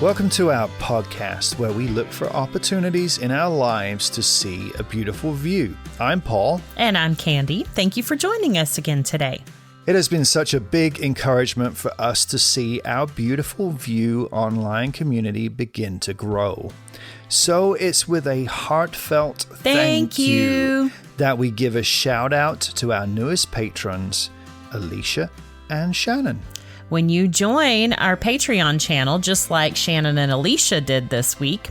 Welcome to our podcast where we look for opportunities in our lives to see a beautiful view. I'm Paul. And I'm Candy. Thank you for joining us again today. It has been such a big encouragement for us to see our beautiful View online community begin to grow. So it's with a heartfelt thank you that we give a shout out to our newest patrons, Alicia and Shannon. When you join our Patreon channel, just like Shannon and Alicia did this week,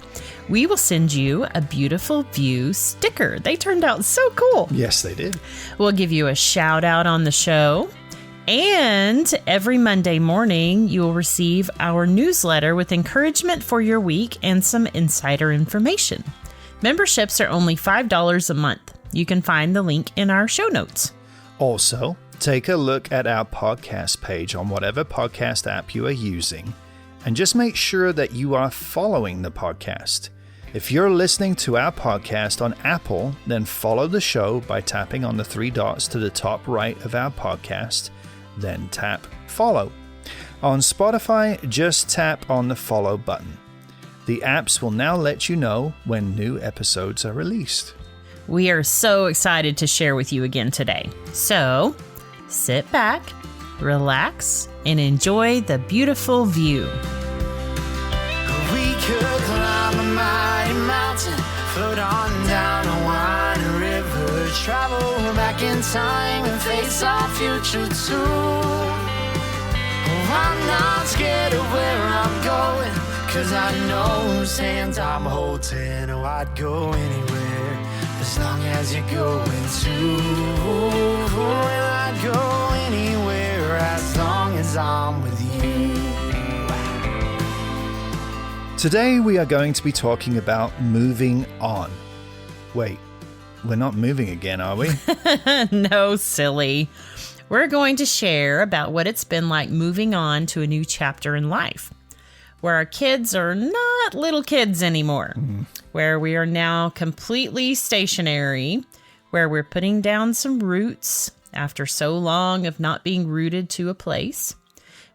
we will send you a beautiful View sticker. They turned out so cool. Yes, they did. We'll give you a shout out on the show. And every Monday morning, you will receive our newsletter with encouragement for your week and some insider information. Memberships are only $5 a month. You can find the link in our show notes. Also, take a look at our podcast page on whatever podcast app you are using, and just make sure that you are following the podcast. If you're listening to our podcast on Apple, then follow the show by tapping on the three dots to the top right of our podcast, then tap follow. On Spotify, just tap on the follow button. The apps will now let you know when new episodes are released. We are so excited to share with you again today. So, sit back, relax, and enjoy the beautiful view. We could climb a mighty mountain, float on down a winding river, travel back in time and face our future too. Oh, I'm not scared of where I'm going, 'cause I know whose hands I'm holding. Oh, I'd go anywhere as long as you're going to. Well, I'd go anywhere as long as I'm with you. Today we are going to be talking about moving on. Wait, we're not moving again, are we? No, silly. We're going to share about what it's been like moving on to a new chapter in life, where our kids are not little kids anymore, where we are now completely stationary, where we're putting down some roots after so long of not being rooted to a place.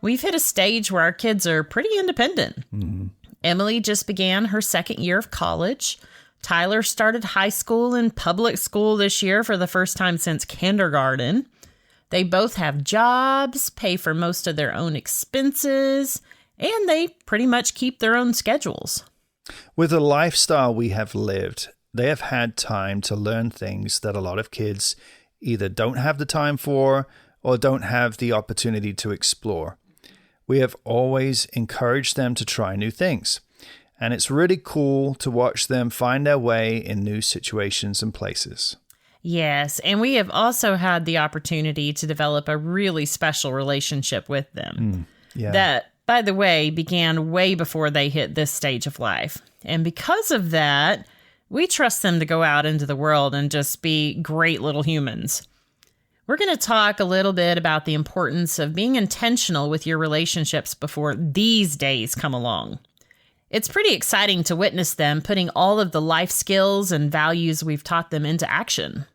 We've hit a stage where our kids are pretty independent. Emily just began her second year of college. Tyler started high school and public school this year for the first time since kindergarten. They both have jobs, pay for most of their own expenses, and they pretty much keep their own schedules. With the lifestyle we have lived, they have had time to learn things that a lot of kids either don't have the time for or don't have the opportunity to explore. We have always encouraged them to try new things, and it's really cool to watch them find their way in new situations and places. Yes, and we have also had the opportunity to develop a really special relationship with them. That, by the way, began way before they hit this stage of life. And because of that, we trust them to go out into the world and just be great little humans. We're going to talk a little bit about the importance of being intentional with your relationships before these days come along. It's pretty exciting to witness them putting all of the life skills and values we've taught them into action.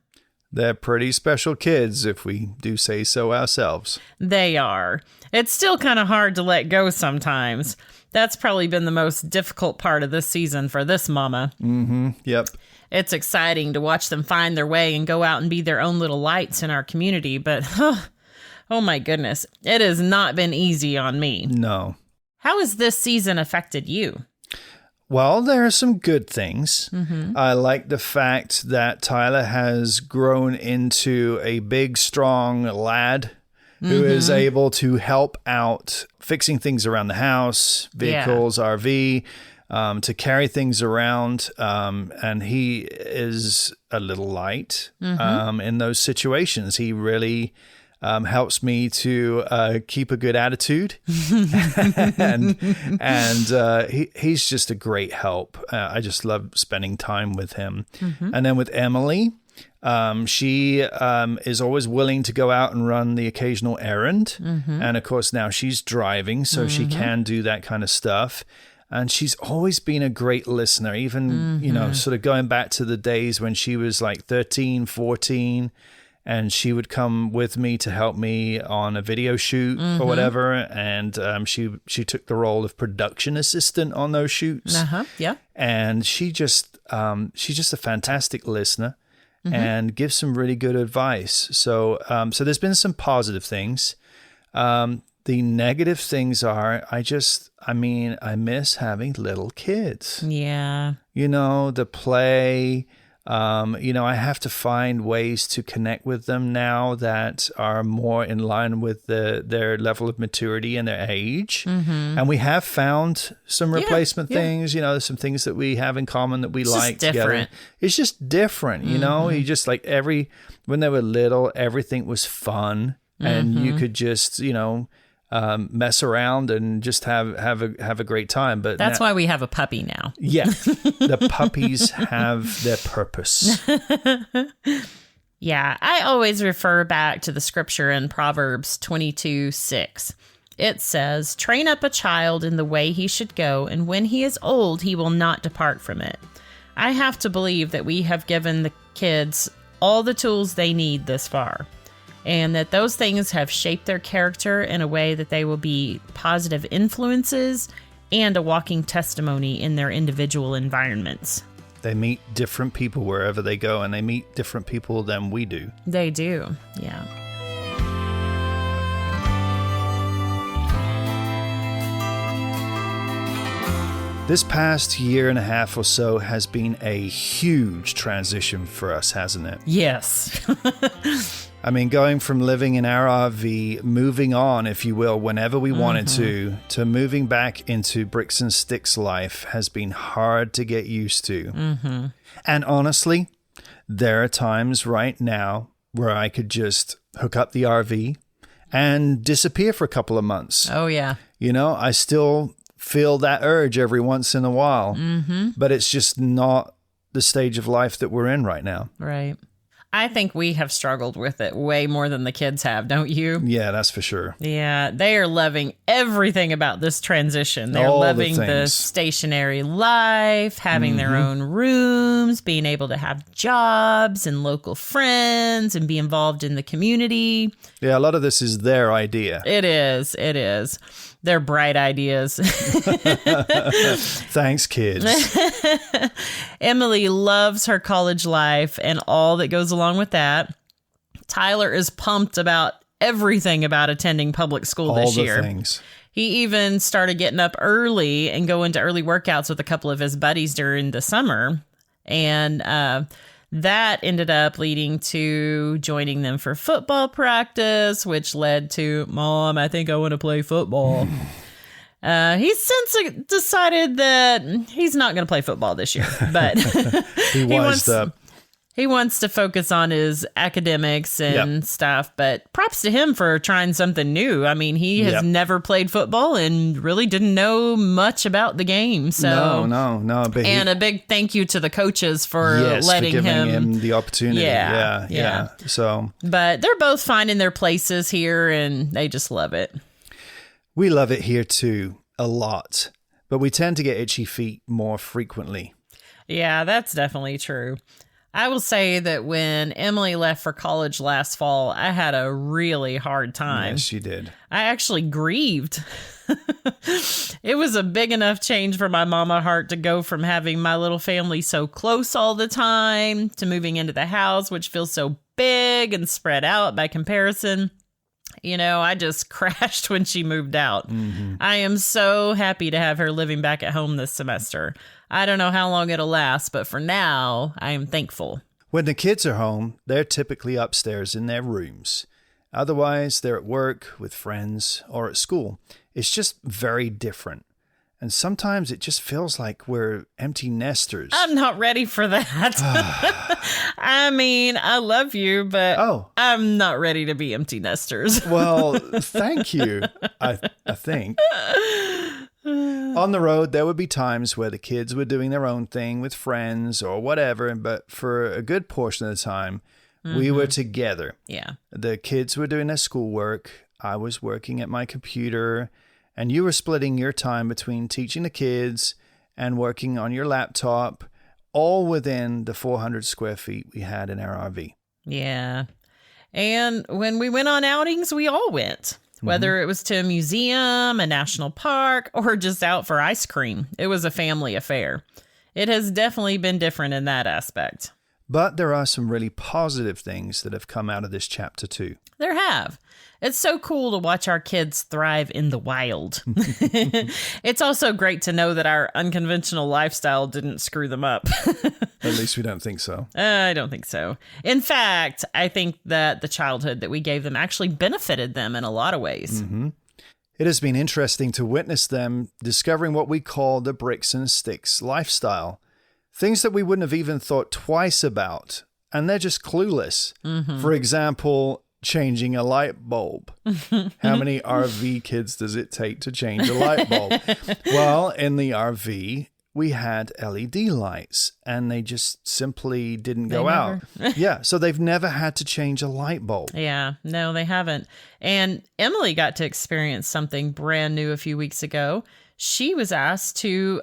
They're pretty special kids, if we do say so ourselves. They are. It's still kind of hard to let go sometimes. That's probably been the most difficult part of this season for this mama. Yep. It's exciting to watch them find their way and go out and be their own little lights in our community, but oh my goodness, it has not been easy on me. No. How has this season affected you? Well, there are some good things. I like the fact that Tyler has grown into a big, strong lad who is able to help out fixing things around the house, vehicles, RV, to carry things around. And he is a little light in those situations. He really helps me to keep a good attitude. and he's just a great help. I just love spending time with him. And then with Emily, she is always willing to go out and run the occasional errand. And of course, now she's driving, so she can do that kind of stuff. And she's always been a great listener, even, you know, sort of going back to the days when she was like 13, 14. and she would come with me to help me on a video shoot or whatever. And she took the role of production assistant on those shoots. Yeah. And she's just a fantastic listener and gives some really good advice. So there's been some positive things. The negative things are, I miss having little kids. Yeah. The play. I have to find ways to connect with them now that are more in line with their level of maturity and their age. And we have found some replacement things, there's some things that we have in common that we like together. It's just different, you just like when they were little, everything was fun and you could just, mess around and just have a great time. But that's why we have a puppy now. Yeah, the puppies have their purpose. Yeah, I always refer back to the scripture in Proverbs 22:6. It says, "Train up a child in the way he should go, and when he is old, he will not depart from it." I have to believe that we have given the kids all the tools they need this far, and that those things have shaped their character in a way that they will be positive influences and a walking testimony in their individual environments. They meet different people wherever they go, and they meet different people than we do. They do, yeah. This past year and a half or so has been a huge transition for us, hasn't it? Yes. Going from living in our RV, moving on, if you will, whenever we wanted to moving back into bricks and sticks life has been hard to get used to. And honestly, there are times right now where I could just hook up the RV and disappear for a couple of months. Oh, yeah. I still feel that urge every once in a while, but it's just not the stage of life that we're in right now. Right. I think we have struggled with it way more than the kids have, don't you? Yeah, that's for sure. Yeah, they are loving everything about this transition. They're All loving the the stationary life, having their own rooms, being able to have jobs and local friends and be involved in the community. Yeah, a lot of this is their idea. It is. They're bright ideas. Thanks, kids. Emily loves her college life and all that goes along with that. Tyler is pumped about everything about attending public school this year. All the things. He even started getting up early and going to early workouts with a couple of his buddies during the summer. And that ended up leading to joining them for football practice, which led to, "Mom, I think I want to play football." He's since decided that he's not going to play football this year, but he wants to focus on his academics and stuff. But props to him for trying something new. He has never played football and really didn't know much about the game. So no. But a big thank you to the coaches for letting for giving him the opportunity. Yeah. So, but they're both finding their places here, and they just love it. We love it here too, a lot. But we tend to get itchy feet more frequently. Yeah, that's definitely true. I will say that when Emily left for college last fall, I had a really hard time. Yes, you did. I actually grieved. It was a big enough change for my mama heart to go from having my little family so close all the time to moving into the house, which feels so big and spread out by comparison. I just crashed when she moved out. I am so happy to have her living back at home this semester. I don't know how long it'll last, but for now, I am thankful. When the kids are home, they're typically upstairs in their rooms. Otherwise, they're at work, with friends, or at school. It's just very different. And sometimes it just feels like we're empty nesters. I'm not ready for that. I love you, but I'm not ready to be empty nesters. Well, thank you, I think. On the road, there would be times where the kids were doing their own thing with friends or whatever, but for a good portion of the time, we were together. Yeah. The kids were doing their schoolwork. I was working at my computer, and you were splitting your time between teaching the kids and working on your laptop, all within the 400 square feet we had in our RV. Yeah. And when we went on outings, we all went, whether it was to a museum, a national park, or just out for ice cream. It was a family affair. It has definitely been different in that aspect. But there are some really positive things that have come out of this chapter too. There have. It's so cool to watch our kids thrive in the wild. It's also great to know that our unconventional lifestyle didn't screw them up. At least we don't think so. I don't think so. In fact, I think that the childhood that we gave them actually benefited them in a lot of ways. Mm-hmm. It has been interesting to witness them discovering what we call the bricks and sticks lifestyle. Things that we wouldn't have even thought twice about, and they're just clueless. Mm-hmm. For example, changing a light bulb. How many RV kids does it take to change a light bulb? Well, in the RV, we had LED lights, and they just simply didn't go out. Yeah, so they've never had to change a light bulb. Yeah, no, they haven't. And Emily got to experience something brand new a few weeks ago. She was asked to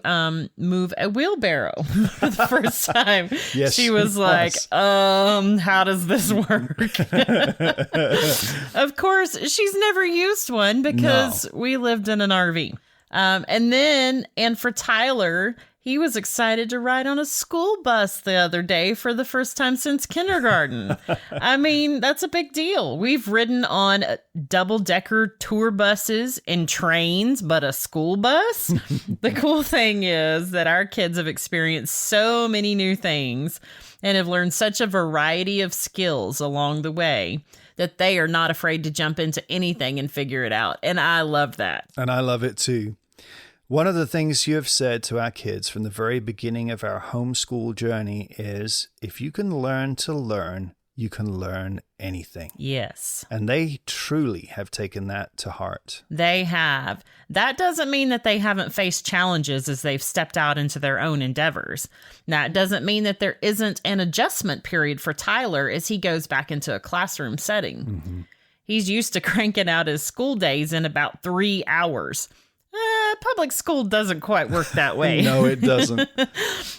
move a wheelbarrow for the first time. Yes, she was like, how does this work? Of course, she's never used one because we lived in an RV. And for Tyler, he was excited to ride on a school bus the other day for the first time since kindergarten. I mean, that's a big deal. We've ridden on double-decker tour buses and trains, but a school bus? The cool thing is that our kids have experienced so many new things and have learned such a variety of skills along the way that they are not afraid to jump into anything and figure it out. And I love that. And I love it too. One of the things you have said to our kids from the very beginning of our homeschool journey is, if you can learn to learn, you can learn anything. Yes. And they truly have taken that to heart. They have. That doesn't mean that they haven't faced challenges as they've stepped out into their own endeavors. Now, it doesn't mean that there isn't an adjustment period for Tyler as he goes back into a classroom setting. Mm-hmm. He's used to cranking out his school days in about 3 hours. Public school doesn't quite work that way. No, it doesn't.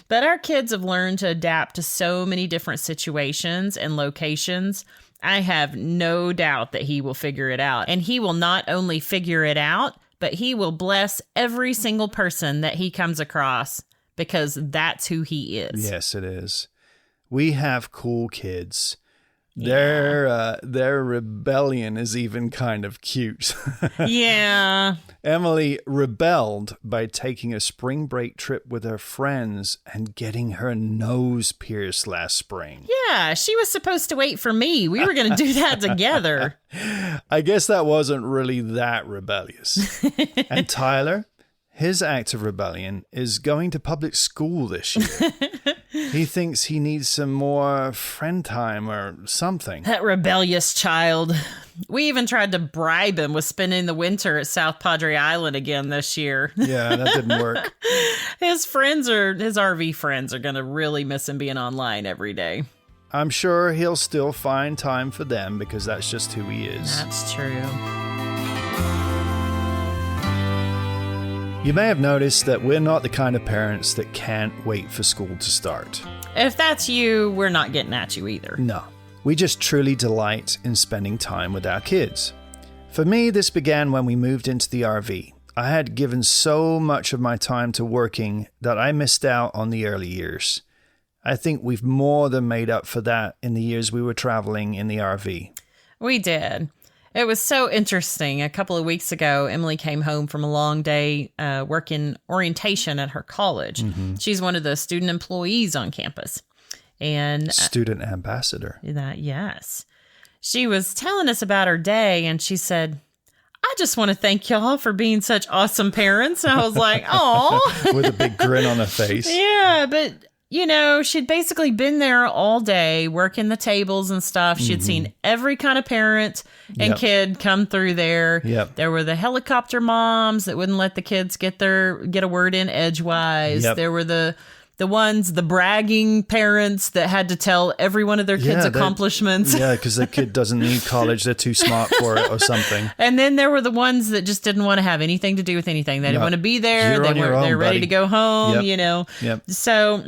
But our kids have learned to adapt to so many different situations and locations. I have no doubt that he will figure it out. And he will not only figure it out, but he will bless every single person that he comes across because that's who he is. Yes, it is. We have cool kids. Yeah. Their rebellion is even kind of cute. Yeah. Emily rebelled by taking a spring break trip with her friends and getting her nose pierced last spring. Yeah, she was supposed to wait for me. We were going to do that together. I guess that wasn't really that rebellious. And Tyler, his act of rebellion is going to public school this year. He thinks he needs some more friend time or something. That rebellious child. We even tried to bribe him with spending the winter at South Padre Island again this year. Yeah, that didn't work. His RV friends are going to really miss him being online every day. I'm sure he'll still find time for them because that's just who he is. That's true. You may have noticed that we're not the kind of parents that can't wait for school to start. If that's you, we're not getting at you either. No, we just truly delight in spending time with our kids. For me, this began when we moved into the RV. I had given so much of my time to working that I missed out on the early years. I think we've more than made up for that in the years we were traveling in the RV. We did. It was so interesting. A couple of weeks ago, Emily came home from a long day working orientation at her college. Mm-hmm. She's one of the student employees on campus. And student ambassador. Yes. She was telling us about her day, and she said, I just want to thank y'all for being such awesome parents. And I was like, oh. With a big grin on her face. Yeah, but... You know, she'd basically been there all day working the tables and stuff. She'd seen every kind of parent and kid come through there. Yep. There were the helicopter moms that wouldn't let the kids get a word in edgewise. Yep. There were the bragging parents that had to tell every one of their kids' accomplishments. Yeah, because the kid doesn't need college. They're too smart for it or something. And then there were the ones that just didn't want to have anything to do with anything. They didn't want to be there. They're ready to go home, you know. Yep. So...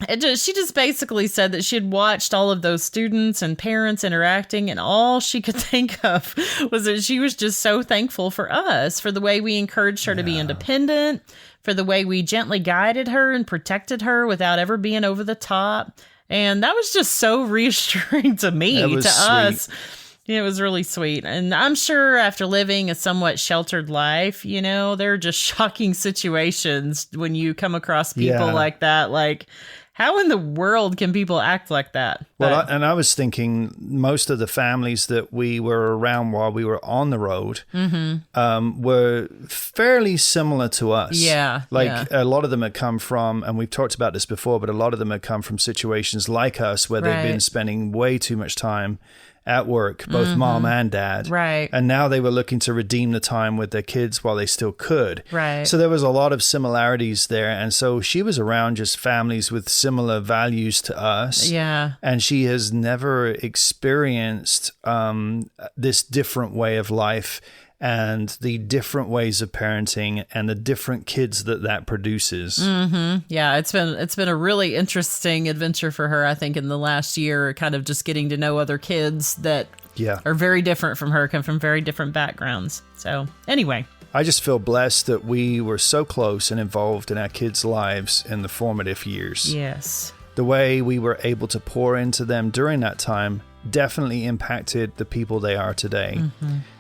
She just basically said that she had watched all of those students and parents interacting, and all she could think of was that she was just so thankful for us, for the way we encouraged her to be independent, for the way we gently guided her and protected her without ever being over the top. And that was just so reassuring to me, to us. It was really sweet. And I'm sure after living a somewhat sheltered life, there are just shocking situations when you come across people like that. Like, how in the world can people act like that? Well, I was thinking most of the families that we were around while we were on the road were fairly similar to us. Yeah. A lot of them had come from, and we've talked about this before, but a lot of them had come from situations like us where they've been spending way too much time at work, both mom and dad. Right. And now they were looking to redeem the time with their kids while they still could. Right. So there was a lot of similarities there. And so she was around just families with similar values to us. Yeah. And she has never experienced this different way of life and the different ways of parenting and the different kids that produces. Yeah, it's been a really interesting adventure for her, I think, in the last year, kind of just getting to know other kids that are very different from her, come from very different backgrounds. So anyway. I just feel blessed that we were so close and involved in our kids' lives in the formative years. Yes. The way we were able to pour into them during that time definitely impacted the people they are today.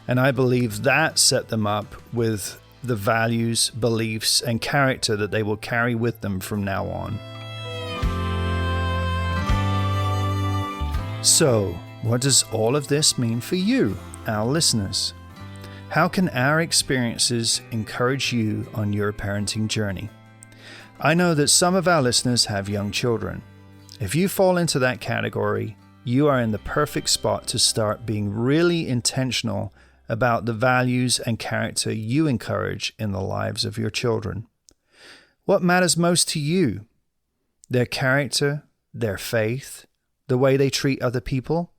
And I believe that set them up with the values, beliefs, and character that they will carry with them from now on. So, what does all of this mean for you, our listeners? How can our experiences encourage you on your parenting journey? I know that some of our listeners have young children. If you fall into that category, you are in the perfect spot to start being really intentional about the values and character you encourage in the lives of your children. What matters most to you? Their character, their faith, the way they treat other people?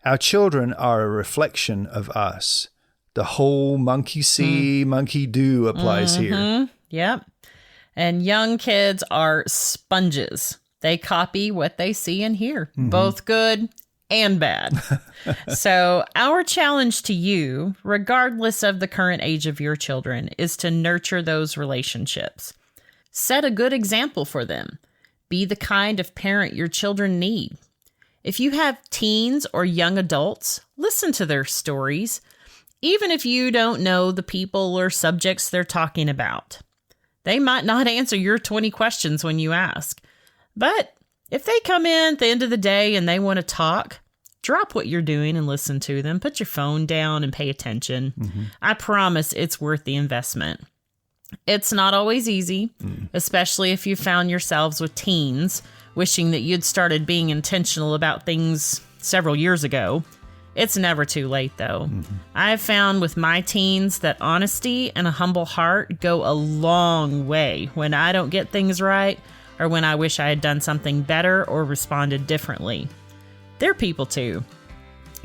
Our children are a reflection of us. The whole monkey see, monkey do applies here. Yep. And young kids are sponges. They copy what they see and hear, both good and bad. So our challenge to you, regardless of the current age of your children, is to nurture those relationships. Set a good example for them. Be the kind of parent your children need. If you have teens or young adults, listen to their stories, even if you don't know the people or subjects they're talking about. They might not answer your 20 questions when you ask. But if they come in at the end of the day and they want to talk, drop what you're doing and listen to them. Put your phone down and pay attention. I promise it's worth the investment. It's not always easy, especially if you found yourselves with teens wishing that you'd started being intentional about things several years ago. It's never too late, though. I've found with my teens that honesty and a humble heart go a long way when I don't get things right or when I wish I had done something better or responded differently. They're people too.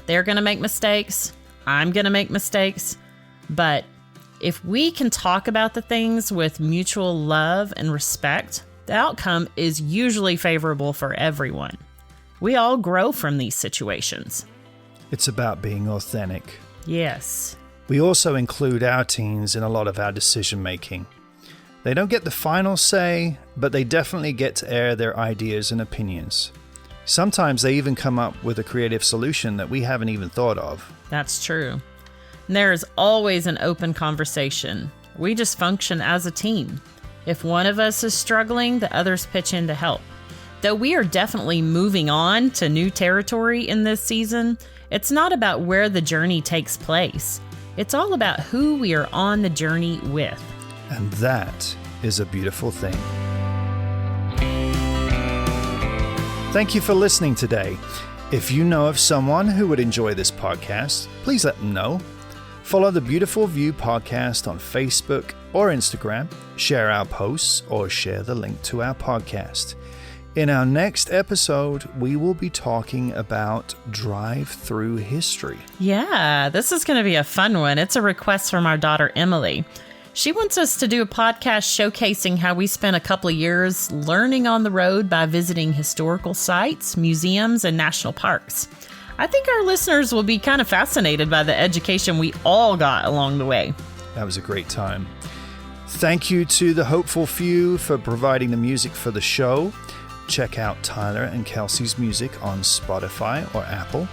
They're going to make mistakes. I'm going to make mistakes. But if we can talk about the things with mutual love and respect, the outcome is usually favorable for everyone. We all grow from these situations. It's about being authentic. Yes. We also include our teens in a lot of our decision making. They don't get the final say, but they definitely get to air their ideas and opinions. Sometimes they even come up with a creative solution that we haven't even thought of. That's true. And there is always an open conversation. We just function as a team. If one of us is struggling, the others pitch in to help. Though we are definitely moving on to new territory in this season, it's not about where the journey takes place. It's all about who we are on the journey with. And that is a beautiful thing. Thank you for listening today. If you know of someone who would enjoy this podcast, please let them know. Follow the Beautiful View podcast on Facebook or Instagram, share our posts, or share the link to our podcast. In our next episode, we will be talking about drive-through history. Yeah, this is going to be a fun one. It's a request from our daughter, Emily. She wants us to do a podcast showcasing how we spent a couple of years learning on the road by visiting historical sites, museums, and national parks. I think our listeners will be kind of fascinated by the education we all got along the way. That was a great time. Thank you to the Hopeful Few for providing the music for the show. Check out Tyler and Kelsey's music on Spotify or Apple.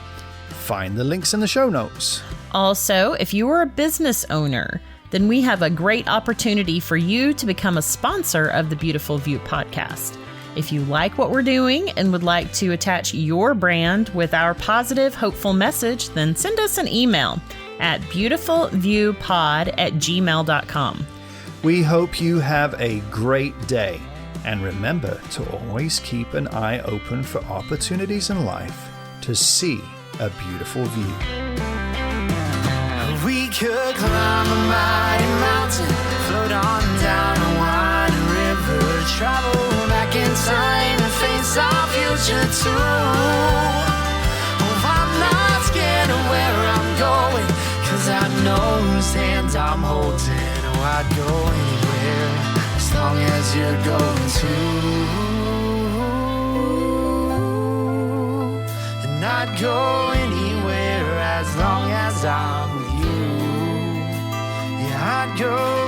Find the links in the show notes. Also, if you are a business owner, then we have a great opportunity for you to become a sponsor of the Beautiful View podcast. If you like what we're doing and would like to attach your brand with our positive, hopeful message, then send us an email at beautifulviewpod@gmail.com. We hope you have a great day. And remember to always keep an eye open for opportunities in life to see a beautiful view. We could climb a mighty mountain, float on down a winding river, travel back in time and face our future too. Oh, I'm not scared of where I'm going, 'cause I know whose hands I'm holding. Oh, I'd go anywhere as long as you're going to. And I'd go anywhere as long as I'm with you. Yeah, I'd go